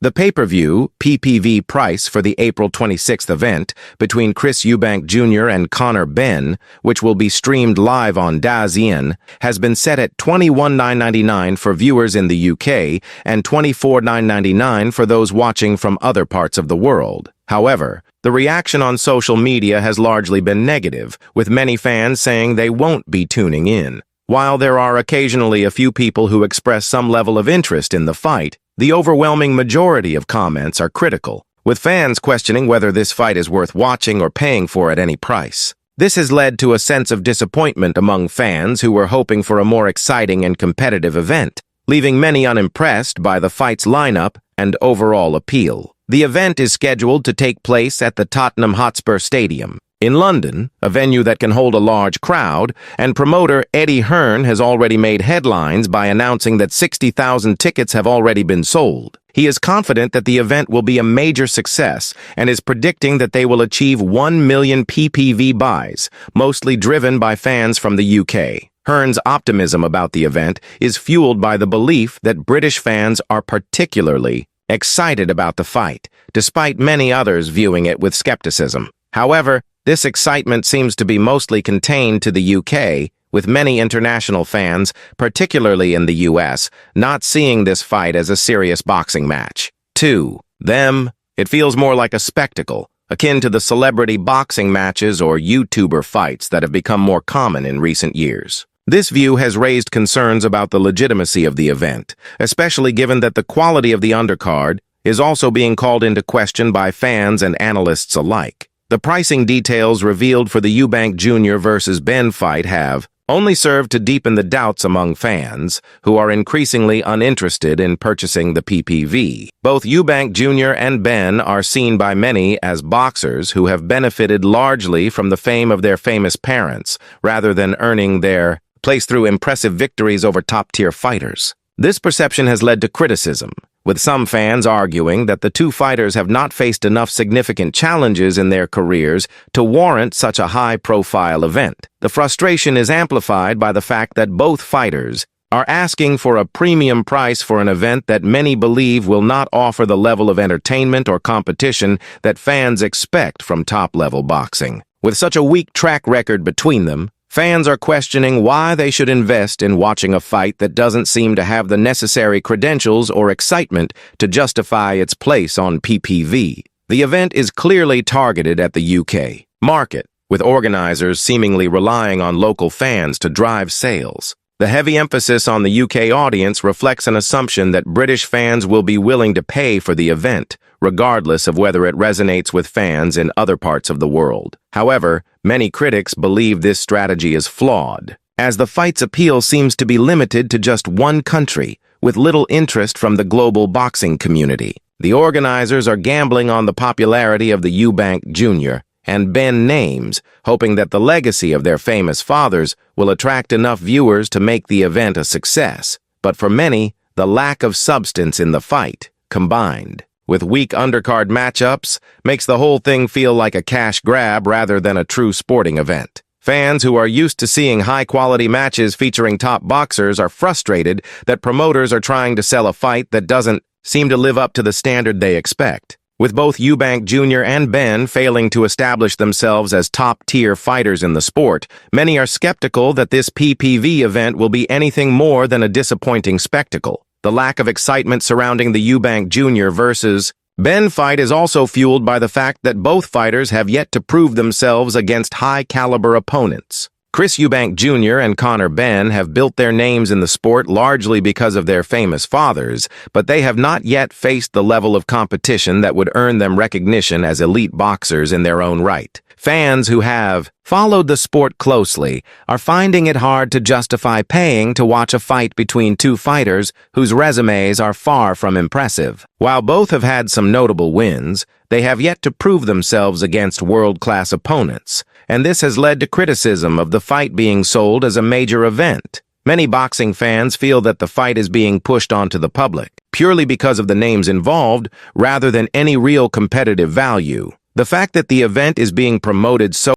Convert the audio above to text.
The pay-per-view PPV price for the April 26th event between Chris Eubank Jr. and Conor Benn, which will be streamed live on DAZN, has been set at $21,999 for viewers in the UK and $24,999 for those watching from other parts of the world. However, the reaction on social media has largely been negative, with many fans saying they won't be tuning in. While there are occasionally a few people who express some level of interest in the fight, the overwhelming majority of comments are critical, with fans questioning whether this fight is worth watching or paying for at any price. This has led to a sense of disappointment among fans who were hoping for a more exciting and competitive event, leaving many unimpressed by the fight's lineup and overall appeal. The event is scheduled to take place at the Tottenham Hotspur Stadium in London, a venue that can hold a large crowd, and promoter Eddie Hearn has already made headlines by announcing that 60,000 tickets have already been sold. He is confident that the event will be a major success and is predicting that they will achieve 1 million PPV buys, mostly driven by fans from the UK. Hearn's optimism about the event is fueled by the belief that British fans are particularly excited about the fight, despite many others viewing it with skepticism. However, this excitement seems to be mostly contained to the UK, with many international fans, particularly in the US, not seeing this fight as a serious boxing match. To them, it feels more like a spectacle, akin to the celebrity boxing matches or YouTuber fights that have become more common in recent years. This view has raised concerns about the legitimacy of the event, especially given that the quality of the undercard is also being called into question by fans and analysts alike. The pricing details revealed for the Eubank Jr. versus Benn fight have only served to deepen the doubts among fans, who are increasingly uninterested in purchasing the PPV. Both Eubank Jr. and Benn are seen by many as boxers who have benefited largely from the fame of their famous parents, rather than earning their place through impressive victories over top-tier fighters. This perception has led to criticism, with some fans arguing that the two fighters have not faced enough significant challenges in their careers to warrant such a high-profile event. The frustration is amplified by the fact that both fighters are asking for a premium price for an event that many believe will not offer the level of entertainment or competition that fans expect from top-level boxing. With such a weak track record between them, fans are questioning why they should invest in watching a fight that doesn't seem to have the necessary credentials or excitement to justify its place on PPV. The event is clearly targeted at the UK market, with organizers seemingly relying on local fans to drive sales. The heavy emphasis on the UK audience reflects an assumption that British fans will be willing to pay for the event, regardless of whether it resonates with fans in other parts of the world. However, many critics believe this strategy is flawed, as the fight's appeal seems to be limited to just one country, with little interest from the global boxing community. The organizers are gambling on the popularity of the Eubank Jr. and Benn names, hoping that the legacy of their famous fathers will attract enough viewers to make the event a success. But for many, the lack of substance in the fight, combined with weak undercard matchups, makes the whole thing feel like a cash grab rather than a true sporting event. Fans who are used to seeing high-quality matches featuring top boxers are frustrated that promoters are trying to sell a fight that doesn't seem to live up to the standard they expect. With both Eubank Jr. and Benn failing to establish themselves as top-tier fighters in the sport, many are skeptical that this PPV event will be anything more than a disappointing spectacle. The lack of excitement surrounding the Eubank Jr. versus Benn fight is also fueled by the fact that both fighters have yet to prove themselves against high-caliber opponents. Chris Eubank Jr. and Conor Benn have built their names in the sport largely because of their famous fathers, but they have not yet faced the level of competition that would earn them recognition as elite boxers in their own right. Fans who have followed the sport closely are finding it hard to justify paying to watch a fight between two fighters whose resumes are far from impressive. While both have had some notable wins, they have yet to prove themselves against world-class opponents, and this has led to criticism of the fight being sold as a major event. Many boxing fans feel that the fight is being pushed onto the public, purely because of the names involved, rather than any real competitive value. The fact that the event is being promoted so